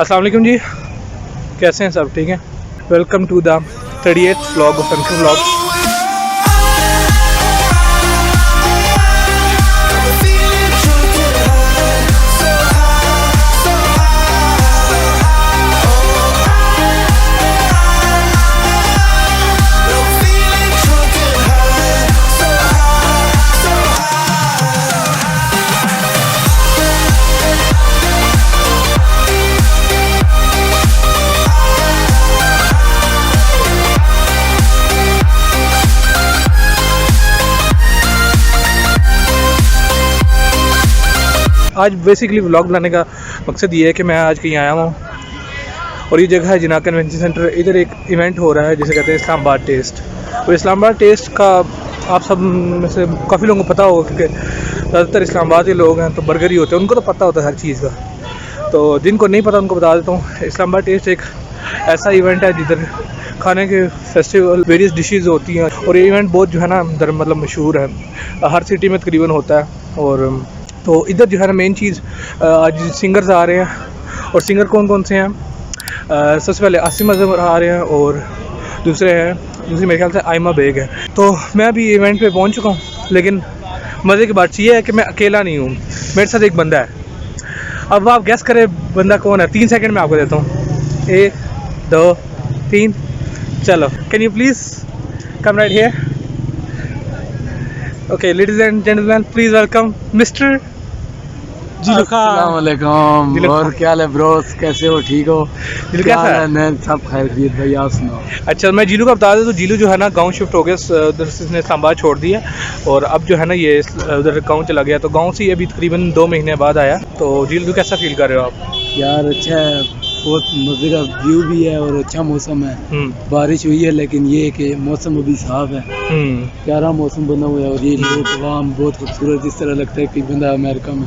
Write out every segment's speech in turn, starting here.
अस्सलाम वालेकुम जी, कैसे हैं सब? ठीक है। Welcome to the 38th vlog of Ankur vlog. आज बेसिकली व्लॉग बनाने का मकसद ये है कि मैं आज कहीं आया हूँ और ये जगह है जिना कन्वेंशन सेंटर। इधर एक इवेंट हो रहा है जिसे कहते हैं इस्लामाबाद टेस्ट। और इस्लामाबाद टेस्ट का आप सब में से काफ़ी लोगों को पता होगा क्योंकि ज़्यादातर इस्लामाबाद के लोग हैं तो बर्गर ही होते हैं, उनको तो पता होता है हर चीज़ का। तो जिनको नहीं पता उनको बता देता हूँ। इस्लामाबाद टेस्ट एक ऐसा इवेंट है जिधर खाने के फेस्टिवल वेरियस डिशेज़ होती हैं और ये इवेंट बहुत जो है ना इधर मतलब मशहूर है, हर सिटी में तकरीबन होता है। और तो इधर जो है ना मेन चीज़ आज सिंगर्स आ रहे हैं। और सिंगर कौन कौन से हैं? सबसे पहले आसिम अजहर आ रहे हैं और दूसरे मेरे ख्याल से आयमा बेग है। तो मैं अभी इवेंट पे पहुंच चुका हूं, लेकिन मज़े की बात ये है कि मैं अकेला नहीं हूं, मेरे साथ एक बंदा है। अब आप गेस करें बंदा कौन है? 3 सेकंड में आपको देता हूँ। 1 2 3 चलो। Can you please come right here? Okay ladies and gentleman, please welcome mister Jilu Khan. अस्सलाम वालेकुम। और क्या हाल है ब्रोस, कैसे हो? ठीक हो? जिलू कैसा है? मैं सब खैरियत भाई, आप सुनाओ। अच्छा मैं जिलू का बता दूं तो जिलू जो है ना गांव शिफ्ट हो गया, उधर से इसने इस्लामाबाद छोड़ दिया और अब जो है ना ये उधर गांव चला गया। तो गांव से अभी तकरीबन 2 महीने बाद आया। तो जिलू कैसा फील कर रहे हो आप? यार अच्छा है, बहुत मज़े का व्यू भी है और अच्छा मौसम है। बारिश हुई है लेकिन ये है कि मौसम अभी साफ है, प्यारा मौसम बना हुआ है और ये लोग आवाम बहुत खूबसूरत, इस तरह लगता है कि बंदा अमेरिका में।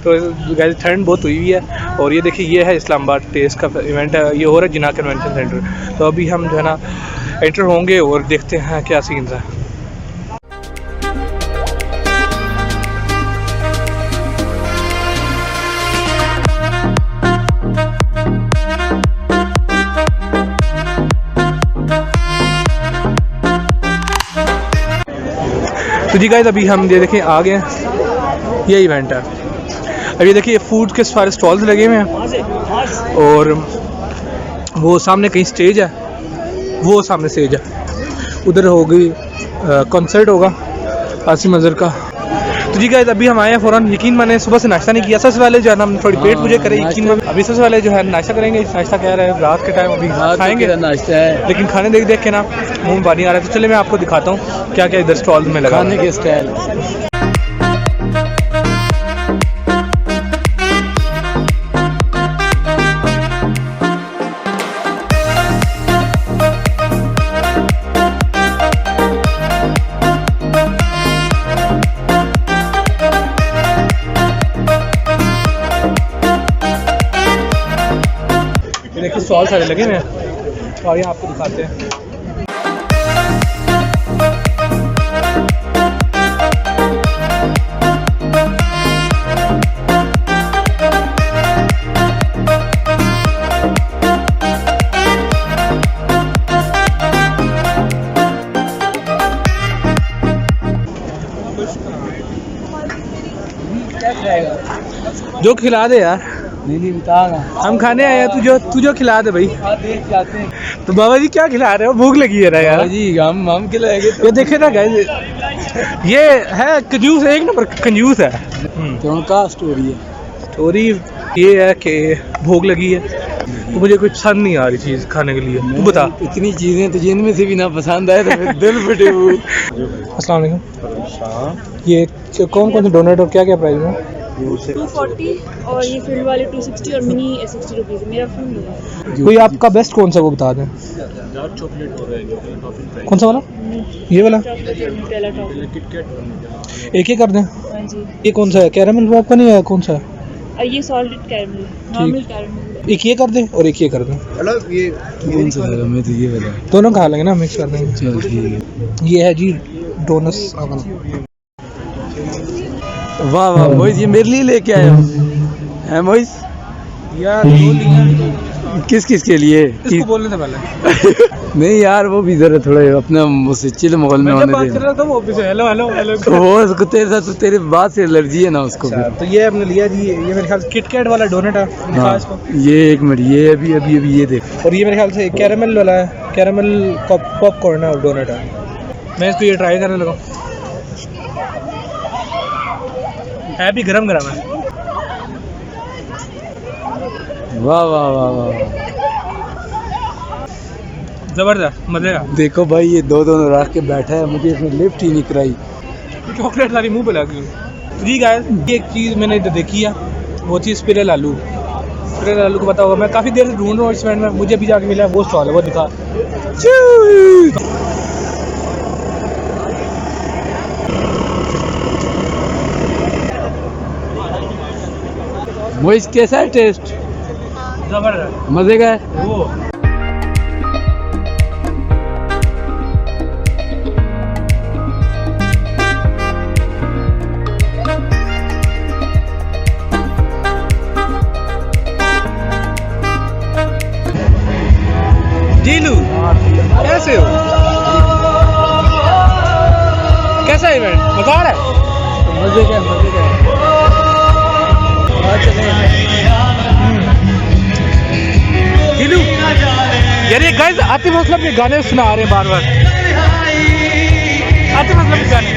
तो ठंड बहुत हुई हुई है। और ये देखिए ये है इस्लामाबाद टेस्ट का इवेंट है, ये हो रहा है जिना कन्वेंशन सेंटर। तो अभी हम जो है ना एंटर होंगे और देखते हैं क्या सीन्स है। तो जी गाइस अभी हम ये देखें आ गए, ये इवेंट है। अब ये देखिए फूड के सारे स्टॉल्स लगे हुए हैं और वो सामने कहीं स्टेज है, वो सामने स्टेज है, उधर होगी कॉन्सर्ट होगा आसिम अजहर का। तो जी गाइस अभी हम आए हैं फ़ौरन। यकीन माने सुबह से नाश्ता नहीं किया। सबसे पहले जो है ना हम थोड़ी पेट पूजा करें, यकीन माने अभी सबसे पहले जो है नाश्ता करेंगे। नाश्ता कह रहे हैं रात के टाइम अभी खाएंगे नाश्ता है, लेकिन खाने देख देख के ना मुँह में पानी आ रहा है। तो चलिए मैं आपको दिखाता हूँ क्या क्या इधर स्टॉल में लगा खाने के स्टाइल। देखिए स्टॉल सारे लगे हुए हैं और यहाँ आपको दिखाते हैं। जो खिला दे यार। नहीं बताना, हम खाने आए हैं, तू जो खिला दे भाई। जाते हैं। तो बाबा जी क्या खिला रहे हो? भूख लगी है ना यार जी, हम खिलाएंगे। ये देखे ना गाइस, ये है कंजूस, एक नंबर कंजूस है। तो उनका स्टोरी है। स्टोरी ये है कि भूख लगी है तो मुझे कुछ पसंद नहीं आ रही चीज़ खाने के लिए। तू बता। इतनी चीज़ें तो जिनमें से भी ना पसंद आए तो दिल फटे हुए। अस्सलाम वालेकुम। ये कौन कौन से डोनट और क्या क्या प्राइस है? 240 और ये फुल वाले 260 और मिनी 60 रुपीज़। मेरा फुल है। कोई आपका बेस्ट कौन सा वो बता दें। कौन सा वाला? ये वाला एक ही कर दें। हाँ जी। ये कौन सा है? कैरामल आपका नहीं है? कौन सा है? ये सॉल्टेड कैरमल, नॉर्मल कैरमल। एक ये कर दें और एक ये कर दें। मतलब ये कौन सा है? मैं तो ये वाला दोनों खा लेंगे ना, मिक्स कर देंगे। चल ठीक है। ये है जी डोनस। वाह वाह मोइस, ये मेरे लिए लेके आए हो हैं मोइस? यार दो लिया, किस किस के लिए? इसको बोलने से पहले नहीं यार, वो भी जरा थोड़ा अपना मुझसे चिल माहौल में मैं जब बात होने कर दे। रहा था वो ऑफिस है, हेलो हेलो हेलो वो उसको तेरे साथ, तो तेरे बात से एलर्जी है ना उसको फिर। तो ये हमने लिया जी, ये मेरे ख्याल से किटकैट वाला डोनट है, दिखा हाँ, इसको। ये एक मिनट, ये अभी अभी अभी ये देख। और ये मेरे ख्याल से कैरामल वाला है, कैरामल पॉपकॉर्न है और डोनट है। मैं इसको ये ट्राई करने लगा, है भी गरम गरम है। वाह वाह वाह वाह, जबरदस्त मजे का। देखो भाई ये दो दोनों रख के बैठा है, मुझे इसने लिफ्ट ही नहीं कराई। चॉकलेट सारी मुंह पे लगी। जी गाइस, ये एक चीज़ मैंने इधर देखी है, वो चीज़ स्पिरल आलू। स्पिरल आलू को पता होगा, मैं काफ़ी देर से ढूंढ रहा हूँ इस इवेंट में, मुझे अभी जाके मिला है, वो स्टॉल है, वो दिखा। मोइस कैसा है टेस्ट? जबरदस्त मजे का है। वो जीलू, कैसे हो? कैसा इवेंट? मजा आ रहा है? मजे का, मजे का। जीलू, यार ये गाइस आतिफ असलम के गाने सुना रहे हैं बार बार। आतिफ असलम के गाने।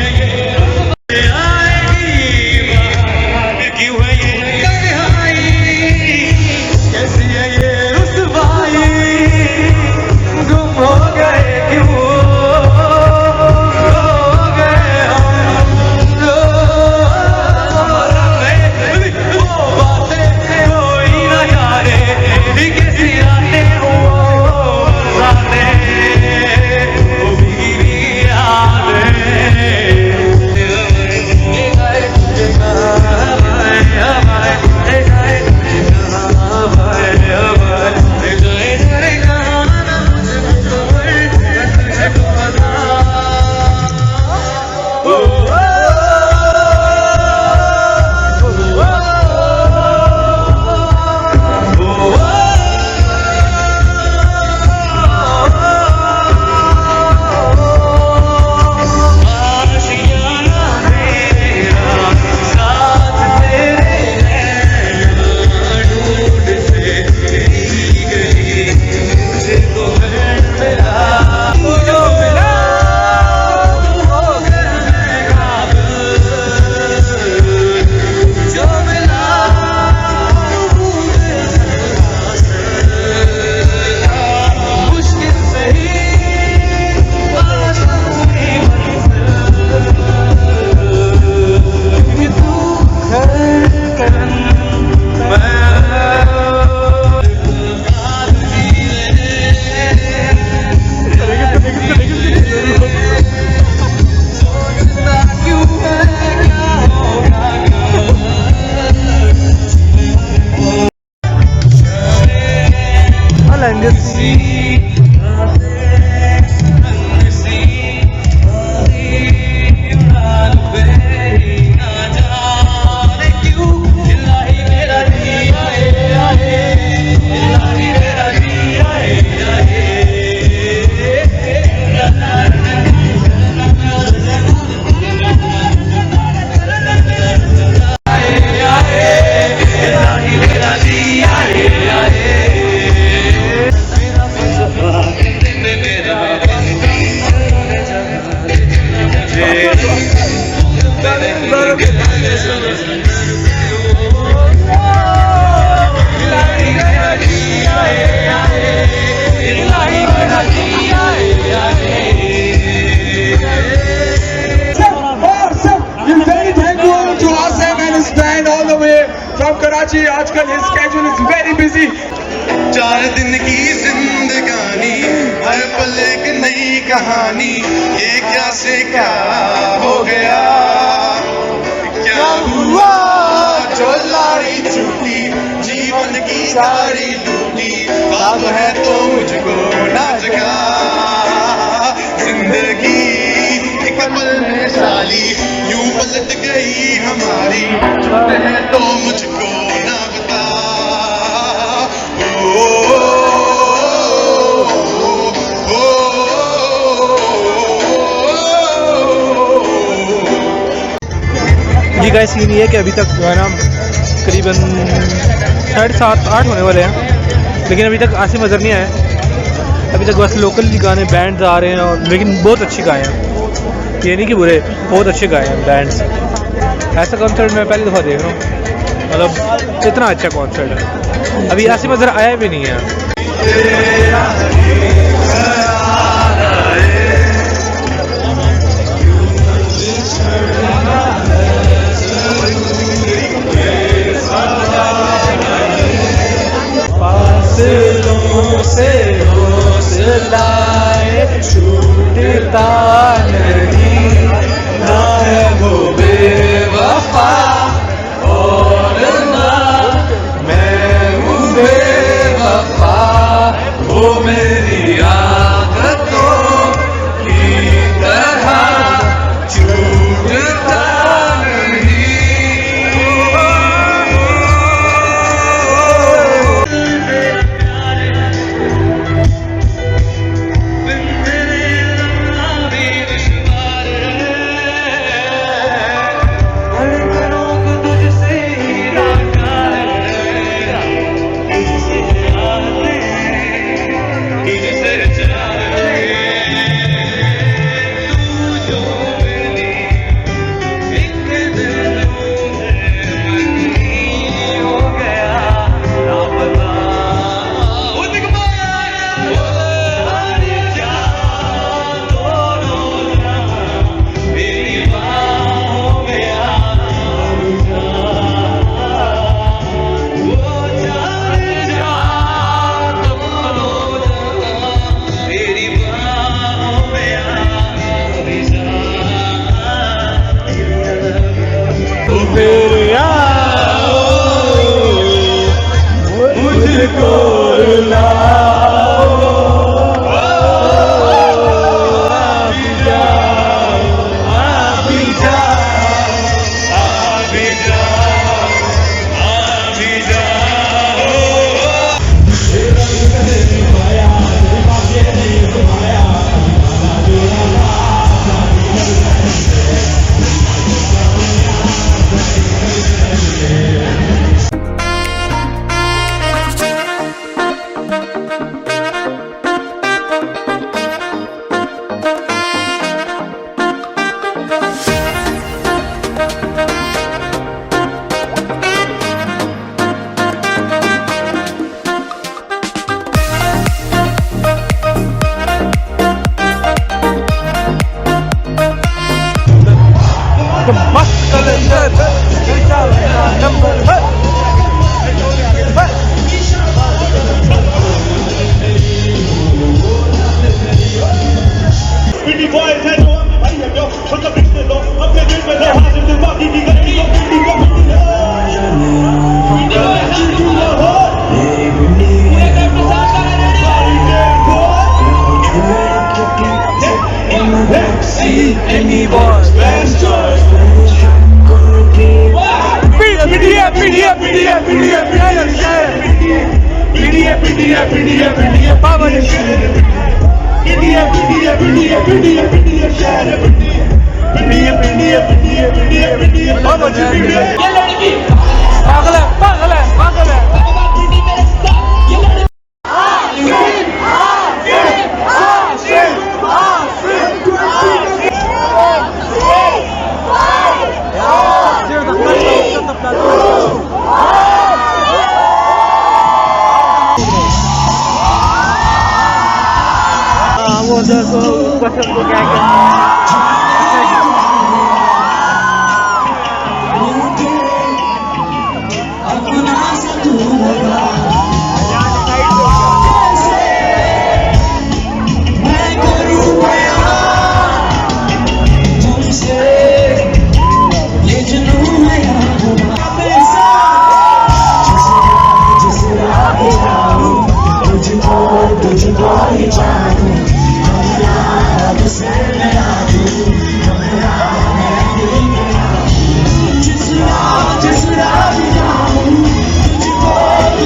Karachi, आजकल his schedule is very busy. 4 दिन की जिंदगानी, हर पल एक नई कहानी, ये क्या से क्या हो गया, क्या हुआ जो लारी छूटी, जीवन की सारी लूटी, ख्वाब है तो मुझको ना जगा, जिंदगी एक पल में साली यूं पलट गई हमारी, छूट है तो मुझको ना बता, गाइस सीन ये है कि अभी तक जो है ना करीबन 7:30-8 होने वाले हैं, लेकिन अभी तक आसिम नज़र नहीं आए। अभी तक बस लोकल गाने बैंड्स आ रहे हैं, और लेकिन बहुत अच्छे गाए हैं, ये नहीं कि बुरे, बहुत अच्छे गाए हैं बैंड्स। ऐसा कॉन्सर्ट मैं पहली दफ़ा देख रहा हूँ, मतलब इतना अच्छा कॉन्सर्ट है। अभी आसिम नज़र आया भी नहीं है। से हौसलाए छूटता नहीं, ना है वो बेवफा और ना मैं हूँ बेवफा, वो मेरी आदतों की तरह छूटता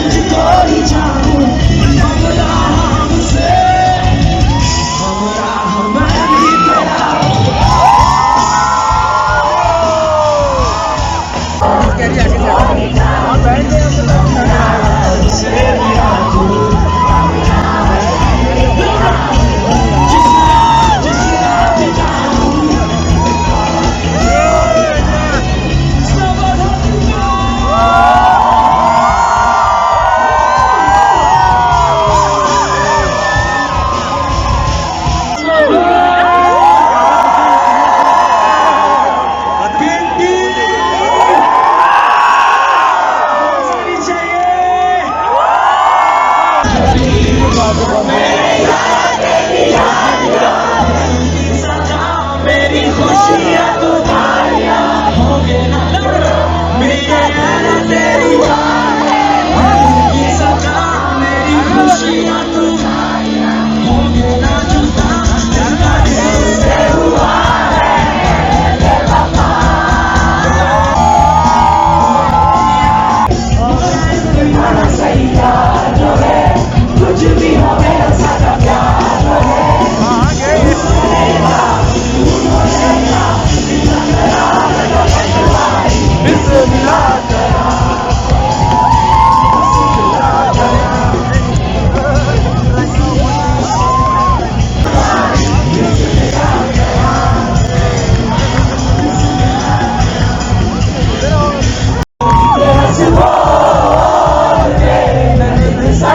Just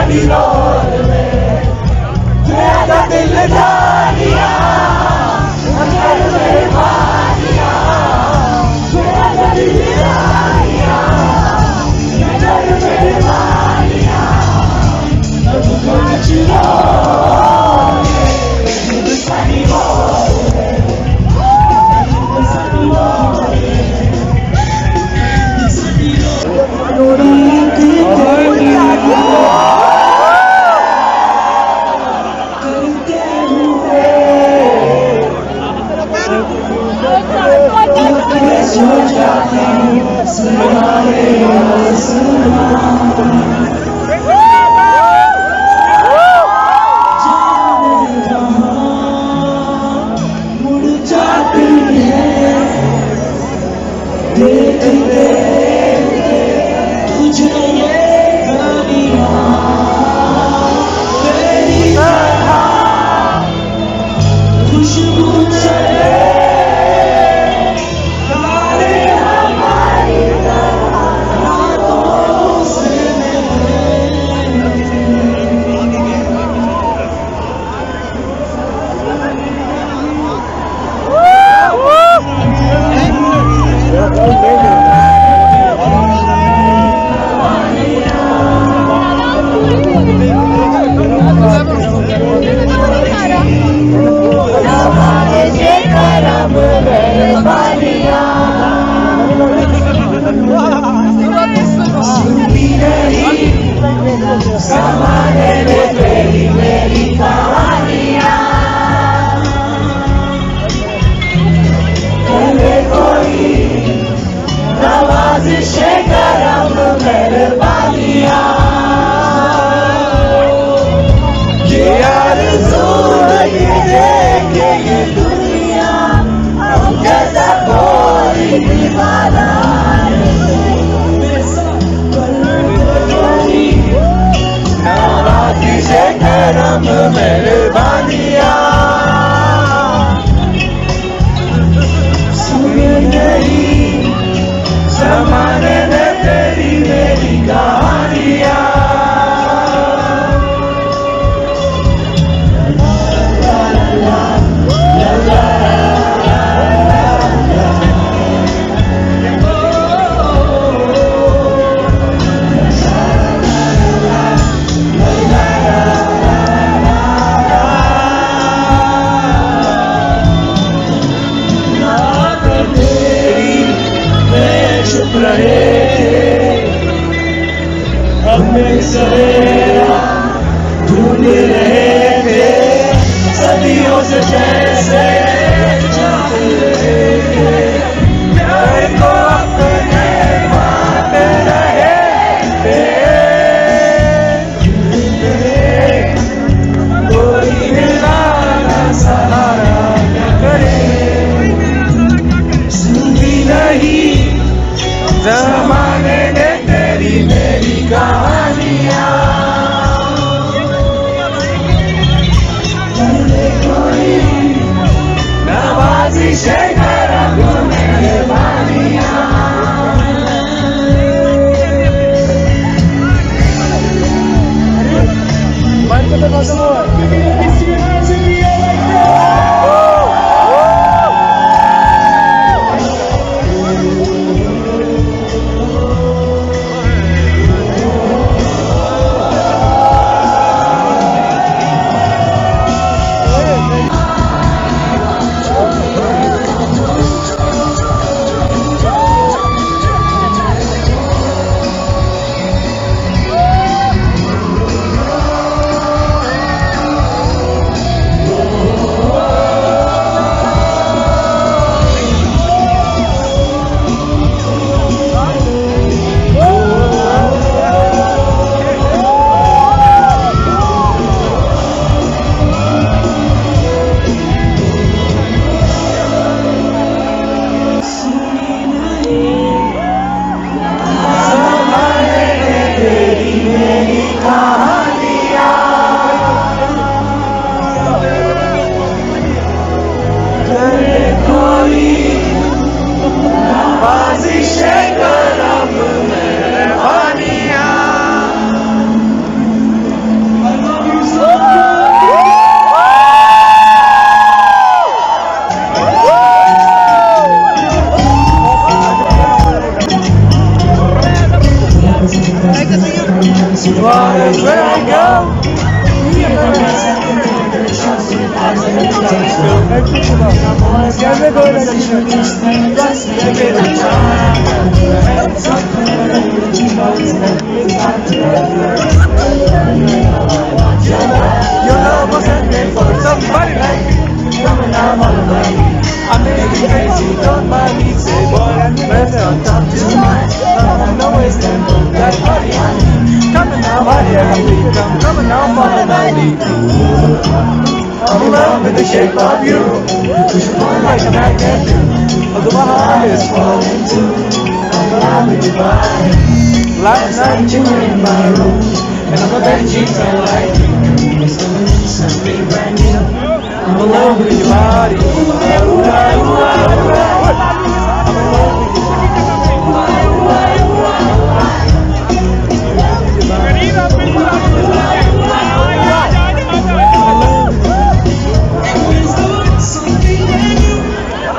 तेरी रोड में मेरा दिल जानिया अगर मेरे बानिया मेरा दिल जानिया अगर मेरे बानिया अब कुछ मेहरबानिया सुन नहीं ज़माने ने तेरी मेरी कहानियाँ ढूंढ रहे थे सदियों से जैसे चाह रहे थे प्यार को अपने पाते रहे थे कोई निराला सहारा न करे सुनी नहीं ज़माने ने तेरी मेरी कहानियाँ नवाज़िश करम मेहरबानियाँ Where I go. Your love wasn't meant for somebody like me. I'm making crazy, don't mind me. Say, boy, I'm better on top tonight. No way, stand up, that body. Coming now, body, I can beat them. Coming now, follow my lead. I'm in love with the shape of you. Push it on like a magnet do. Although my heart is falling too. I'm with you by. Last night you were in my room, and I'm a Benji, I like you. It's doing something brand new. I'm in love with your body. I'm in love with your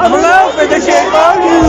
I'm in love with the shape of you.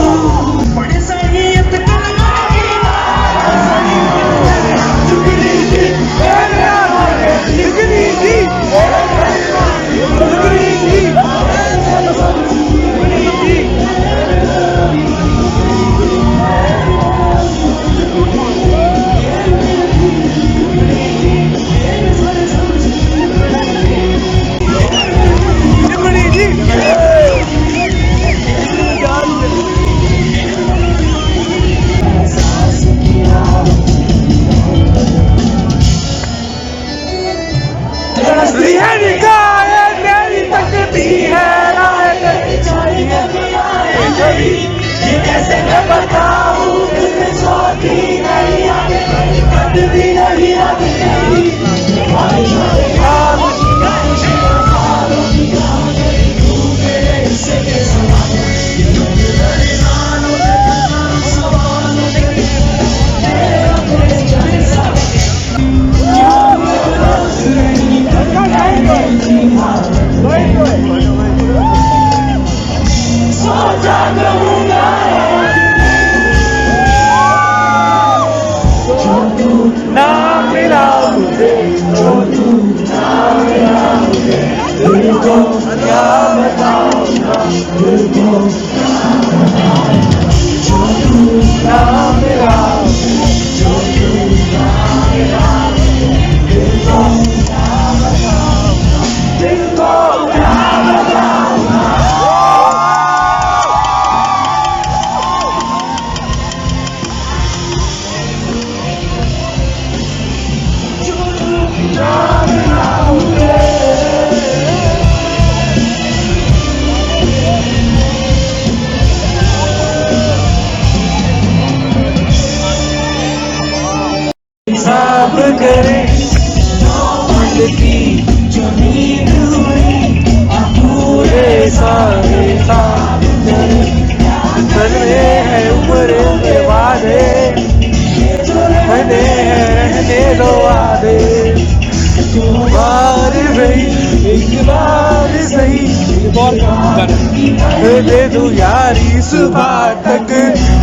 दे दू यारी सुबह तक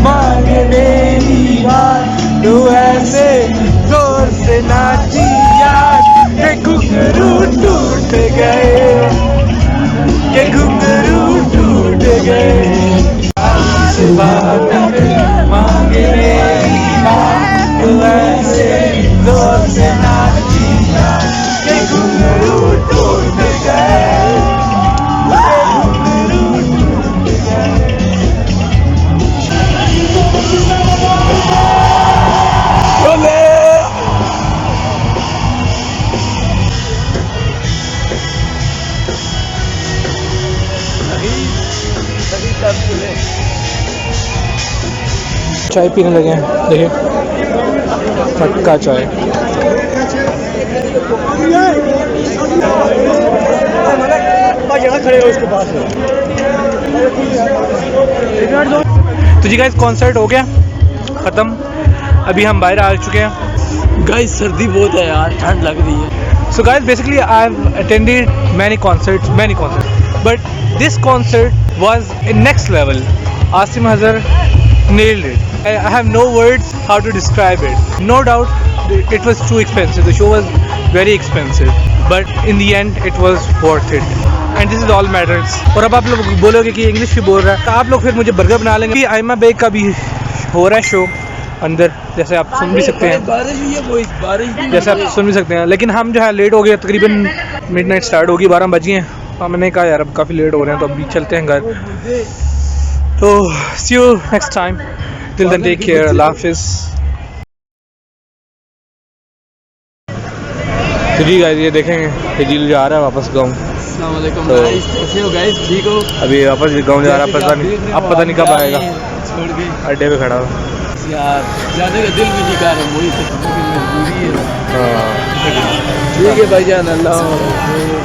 मांगे मेरी बात तू ऐसे जोर से नाची यार के घुंघरू टूट गए के घुंघरू टूट गए सुबह तक मांगे मेरी बात तू ऐसे जोर से नाची यार के घुंघरू टूट गए चाय पीने लगे हैं, देखिए खट्टा चाय। तो जी गाइस कॉन्सर्ट हो गया ख़त्म, अभी हम बाहर आ चुके हैं। गाइस सर्दी बहुत है यार, ठंड लग रही है। So guys, basically I've attended many concerts, but this concert was in next level. Asim Azhar nailed it. I have no words how to describe it. No doubt it was too expensive. The show was very expensive, but in the end it was worth it. And this is all matters. और अब आप लोग बोलोगे कि English भी बोल रहा है, तो आप लोग फिर मुझे बर्गर बना लेंगे कि आयमा बेग का भी हो रहा है शो अंदर, जैसे आप सुन भी सकते हैं, बारिश हुई है, वो बारिश जैसे आप सुन भी सकते हैं। लेकिन हम जो है लेट हो गए, तकरीबन मिडनाइट स्टार्ट होगी, 12 बज गए हैं। तो मैंने कहा यार अब काफ़ी लेट हो रहे हैं, तो अभी चलते हैं घर। तो see you next time, till then take care, अल्लाह हाफिज़। तो जी गाइस ये देखेंगे हिजील जा रहा है वापस गाँव। अस्सलाम वालेकुम तो- गाइस, कैसे हो गाइस, ठीक हो? अभी वापस भी गाँव जा रहा है, पता नहीं अब पता नहीं कब आएगा। छोड़ के अड्डे पे खड़ा हुआ। यार जाने का दिल भी नहीं कर रहा, वही तो मजबूरी है। हाँ ठीक है भाईजान, अल्लाह हाफ़िज़।